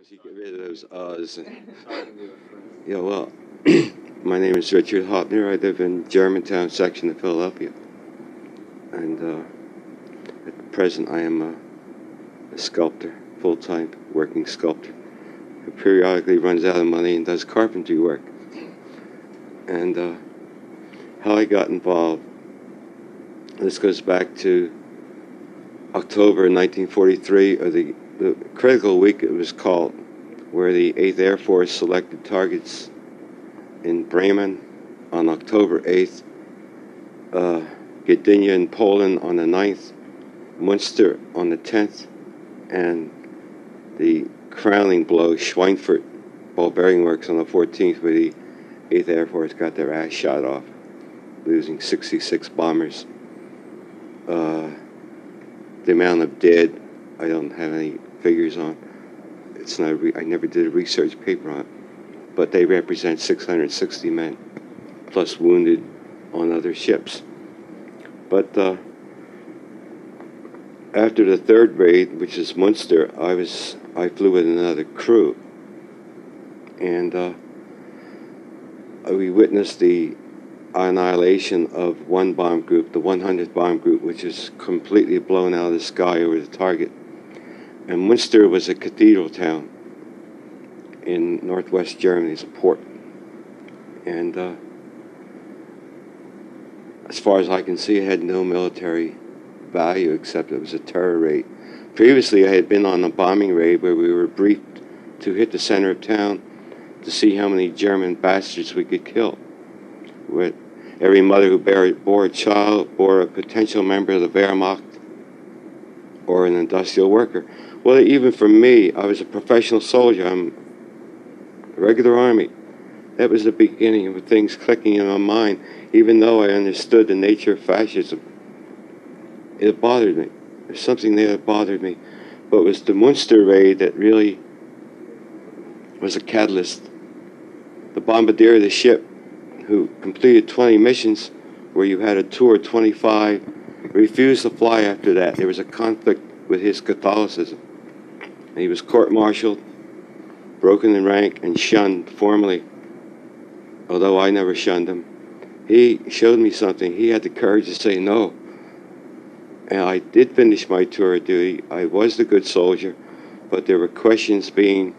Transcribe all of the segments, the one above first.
Once you get rid of those uhs. Yeah, well, my name is Richard Hobner. I live in Germantown section of Philadelphia. And at present I am a sculptor, full-time working sculptor, who periodically runs out of money and does carpentry work. And how I got involved, this goes back to October 1943, or the critical week it was called, where the 8th Air Force selected targets in Bremen on October 8th, Gdynia in Poland on the 9th, Munster on the 10th, and the crowning blow, Schweinfurt Ball Bearing Works on the 14th, where the 8th Air Force got their ass shot off, losing 66 bombers. The amount of dead, I don't have any figures on. It's not. I never did a research paper on it, but they represent 660 men, plus wounded on other ships. But after the third raid, which is Munster, I flew with another crew, and we witnessed the annihilation of one bomb group, the 100th bomb group, which is completely blown out of the sky over the target. And Munster was a cathedral town in northwest Germany. It's a port. And as far as I can see, it had no military value except it was a terror raid. Previously, I had been on a bombing raid where we were briefed to hit the center of town to see how many German bastards we could kill. With every mother who bore a child bore a potential member of the Wehrmacht or an industrial worker. Well, even for me, I was a professional soldier. I'm a regular army. That was the beginning of things clicking in my mind. Even though I understood the nature of fascism, it bothered me. There's something there that bothered me. But it was the Munster raid that really was a catalyst. The bombardier of the ship, who completed 20 missions, where you had a tour of 25, refused to fly after that. There was a conflict with his Catholicism. And he was court-martialed, broken in rank, and shunned formally, although I never shunned him. He showed me something. He had the courage to say no. And I did finish my tour of duty. I was the good soldier, but there were questions being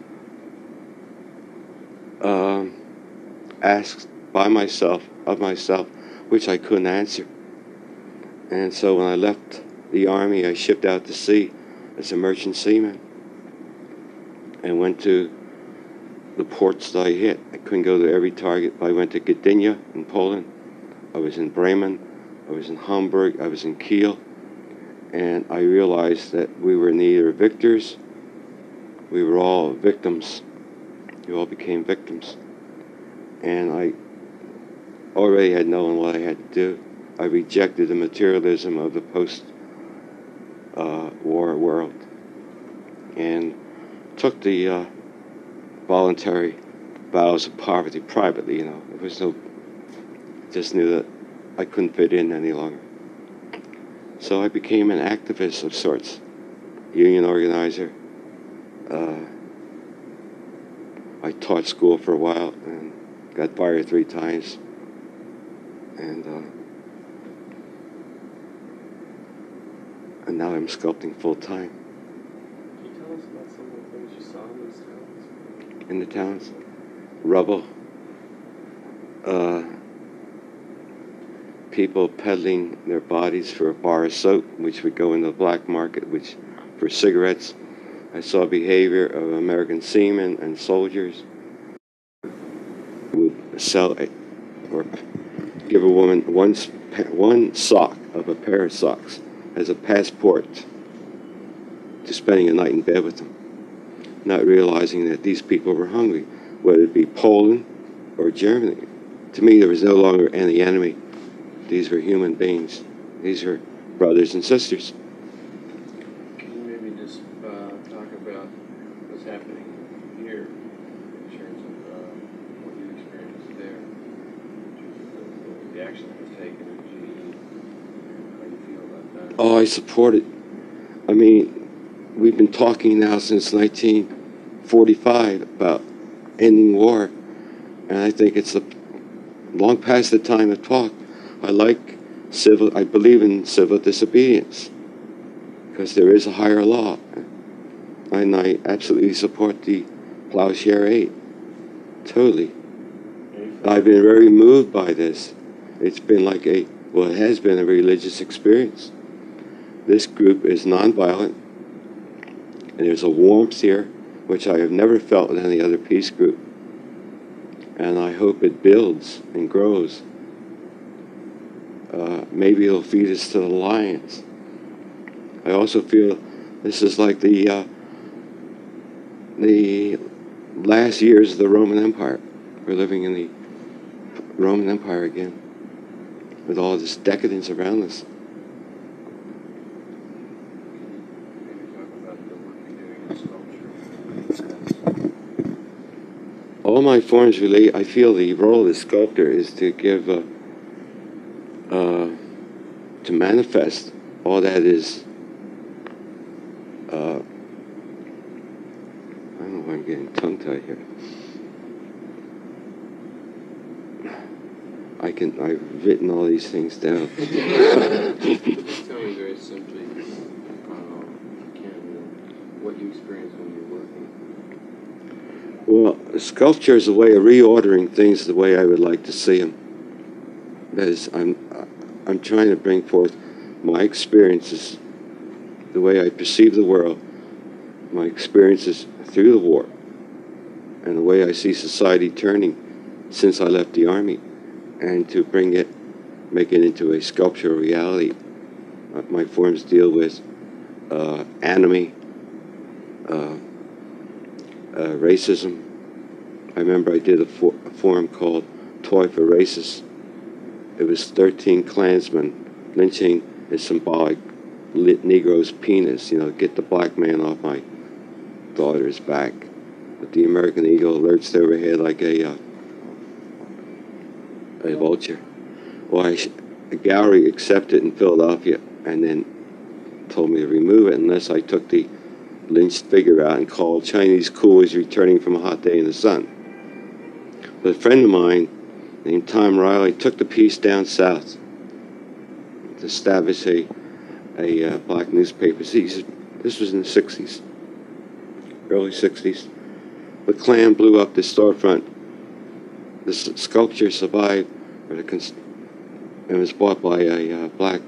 asked by myself, of myself, which I couldn't answer. And so when I left the Army, I shipped out to sea as a merchant seaman and went to the ports that I hit. I couldn't go to every target, but I went to Gdynia in Poland. I was in Bremen. I was in Hamburg. I was in Kiel. And I realized that we were neither victors. We were all victims. We all became victims. And I already had known what I had to do. I rejected the materialism of the post-war world and took the voluntary vows of poverty privately, you know. It was just knew that I couldn't fit in any longer. So I became an activist of sorts, union organizer. I taught school for a while and got fired 3 times. And now I'm sculpting full time. Can you tell us about some of the things you saw in those towns? In the towns? Rubble. People peddling their bodies for a bar of soap, which would go into the black market, which for cigarettes. I saw behavior of American seamen and soldiers who would sell or give a woman one sock of a pair of socks as a passport to spending a night in bed with them, not realizing that these people were hungry, whether it be Poland or Germany. To me, there was no longer any enemy. These were human beings. These were brothers and sisters. Can you maybe just talk about what's happening here in terms of what you experienced there, in terms of the action that was taken in GE, how you feel about that? Oh, I support it. I mean, we've been talking now since 19 45 about ending war, and I think it's long past the time to talk. I believe in civil disobedience, because there is a higher law, and I absolutely support the Plowshare 8, totally. I've been very moved by this. It's been it has been a religious experience. This group is nonviolent, and there's a warmth here which I have never felt in any other peace group. And I hope it builds and grows. Maybe it'll feed us to the lions. I also feel this is like the last years of the Roman Empire. We're living in the Roman Empire again, with all this decadence around us. All my forms relate. I feel the role of the sculptor is to give, to manifest all that is. I don't know why I'm getting tongue-tied here. I've written all these things down. Tell me very simply, what you experience when you're working. Well, sculpture is a way of reordering things the way I would like to see them. That is, I'm trying to bring forth my experiences, the way I perceive the world, my experiences through the war, and the way I see society turning since I left the Army, and to make it into a sculptural reality. My forms deal with anime, racism. I remember I did a form called Toy for Racists. It was 13 Klansmen lynching a symbolic Negro's penis, get the black man off my daughter's back. But the American eagle lurched overhead like a vulture. Well, a gallery accepted in Philadelphia and then told me to remove it unless I took the lynched figure out and called Chinese coolies returning from a hot day in the sun. But a friend of mine named Tom Riley took the piece down south to establish a black newspaper. This was in the 60s, early 60s. The Klan blew up the storefront. The sculpture survived, and was bought by a black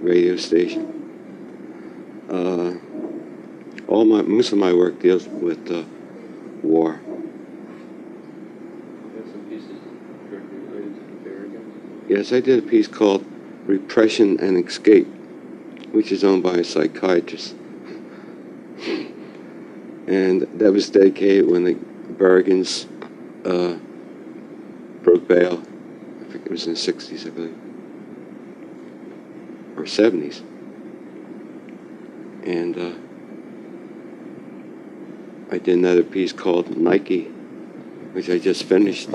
radio station. Most of my work deals with war. Some pieces directly related to the Berrigan? Yes, I did a piece called Repression and Escape, which is owned by a psychiatrist. And that was dedicated when the Berrigans broke bail. I think it was in the 60s, I believe, or 70s. And I did another piece called Nike, which I just finished.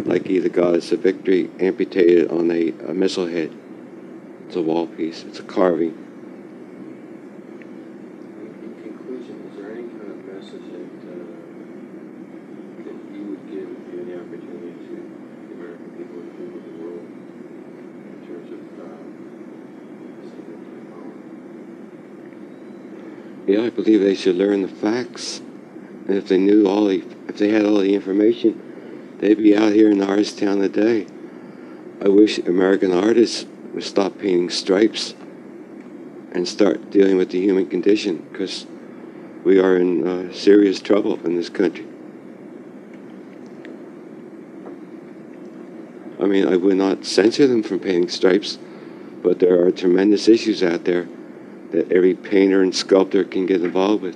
Nike, the goddess of victory, amputated on a missile head. It's a wall piece. It's a carving. In conclusion, is there any kind of message that you would give if you had the opportunity to the American people and people of the world in terms of significant power? Yeah, I believe they should learn the facts. And if they knew if they had all the information, they'd be out here in Norristown today. I wish American artists would stop painting stripes and start dealing with the human condition, because we are in serious trouble in this country. I mean, I would not censor them from painting stripes, but there are tremendous issues out there that every painter and sculptor can get involved with.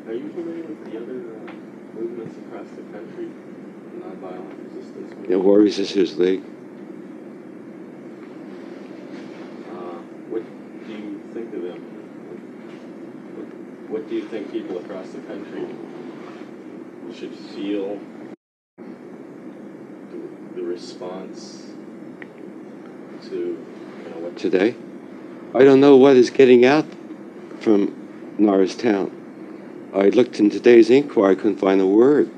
Are you familiar with the other movements across the country, nonviolent resistance movement? The War Resisters League. What do you think of them? What do you think people across the country should feel the response to what Today, I don't know what is getting out from Norristown. I looked in today's Inquirer, I couldn't find a word.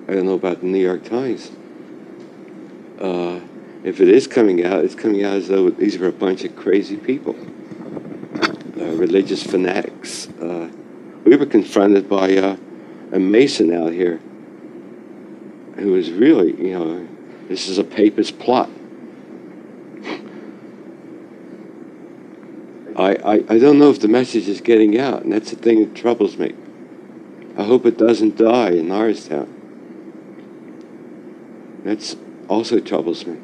I don't know about the New York Times. If it is coming out, it's coming out as though these are a bunch of crazy people, religious fanatics. We were confronted by a Mason out here who was really, this is a papist plot. I don't know if the message is getting out, and that's the thing that troubles me. I hope it doesn't die in Norristown. That's also troubles me.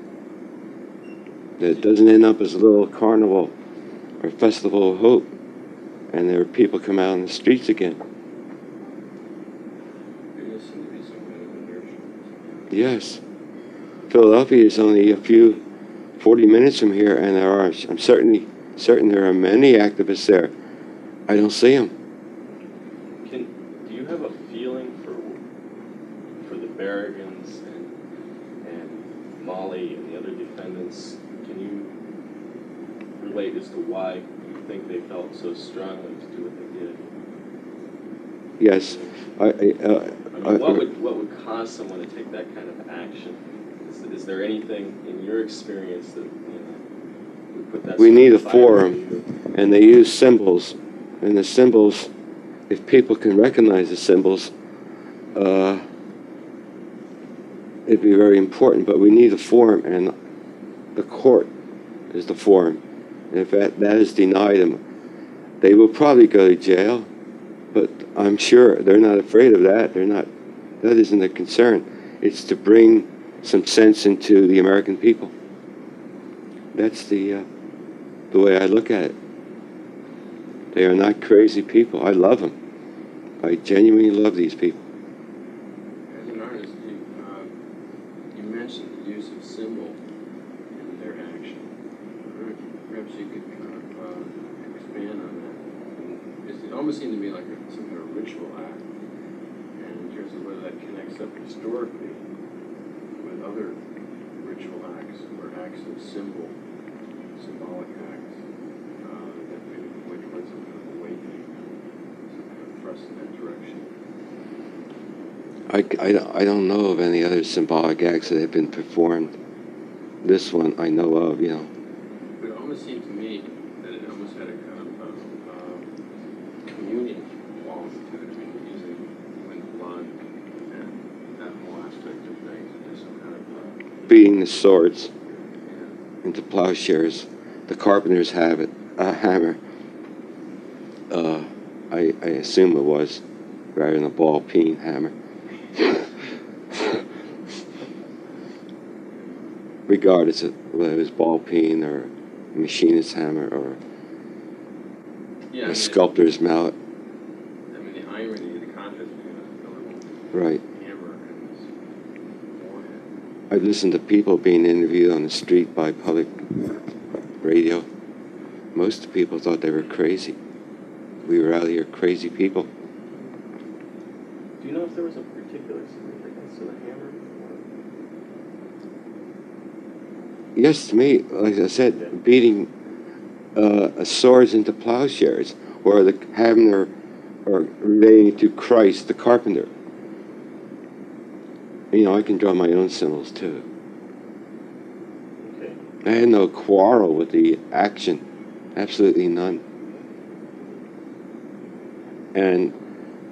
That it doesn't end up as a little carnival or festival of hope, and there are people come out on the streets again. There seems to be some kind of inertia. Yes. Philadelphia is only 40 minutes from here, and I'm certain there are many activists there. I don't see them. Do you have a feeling for the Berrigans and Molly and the other defendants? Can you relate as to why you think they felt so strongly to do what they did? Yes. What would cause someone to take that kind of action? Is there anything in your experience that would put that? We need a forum, and they use symbols, and the symbols, if people can recognize the symbols, it'd be very important. But we need a forum, and the court is the forum. And if that is denied them, they will probably go to jail. But I'm sure they're not afraid of that. That isn't their concern. It's to bring some sense into the American people. That's the way I look at it. They are not crazy people. I love them. I genuinely love these people. As an artist, you mentioned the use of symbol in their action. Perhaps you could kind of expand on that. It almost seemed to me like some kind of ritual act, and in terms of whether that connects up historically with other ritual acts or acts of symbolic acts that maybe point towards some kind of awakening, some kind of thrust in that direction. I don't know of any other symbolic acts that have been performed. This one I know of, But it almost seemed to me that it almost had a kind of communion quality to it. I mean, using human blood and that whole aspect of things. There's some kind of beating the swords into plowshares. The carpenters have it, a hammer. I assume it was, rather than a ball-peen hammer. Regardless of whether it was ball-peen or a machinist's hammer or a sculptor's mallet. I mean, the irony, the contrast between a Right. hammer and this warhead. I've listened to people being interviewed on the street by public radio. Most of the people thought they were crazy. We were out here crazy people. Do you know if there was a particular significance to the hammer? Yes, to me, like I said, beating swords into plowshares, or the Hobner, or relating to Christ, the carpenter. I can draw my own symbols too. Okay. I had no quarrel with the action, absolutely none. And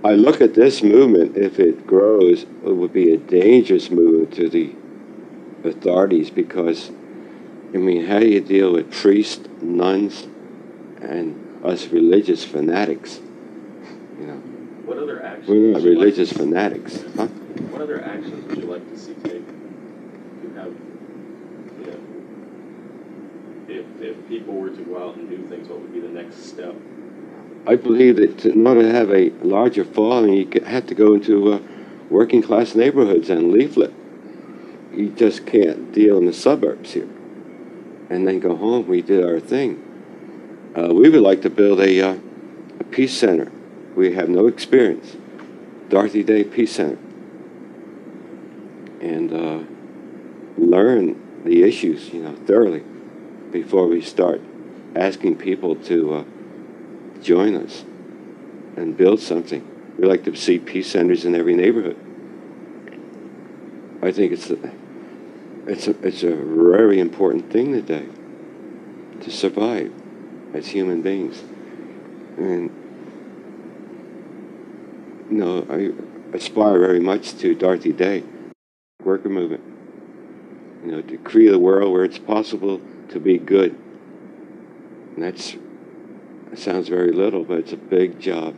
I look at this movement, if it grows, it would be a dangerous movement to the authorities because, how do you deal with priests, nuns, and us religious fanatics? What other actions? We're not religious fanatics, huh? What other actions would you like to see taken to have, if people were to go out and do things, what would be the next step? I believe that in order to have a larger following, you have to go into working class neighborhoods and leaflet. You just can't deal in the suburbs here. And then go home, we did our thing. We would like to build a peace center. We have no experience. Dorothy Day Peace Center. And learn the issues, thoroughly before we start asking people to join us and build something. We like to see peace centers in every neighborhood. I think it's a very important thing today to survive as human beings. And you know, I aspire very much to Dorothy Day, worker movement. You know, to create a world where it's possible to be good. And that sounds very little, but it's a big job.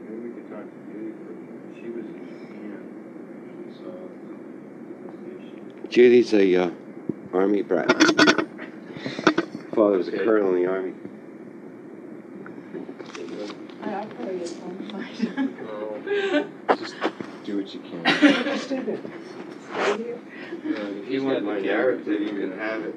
Maybe we could talk to Judy for, she was in Japan, so Judy's a Army brat. Father was a Okay. colonel in the Army. I'll probably get home. Just do what you can. Stay here. If you want my narrative, you can have it.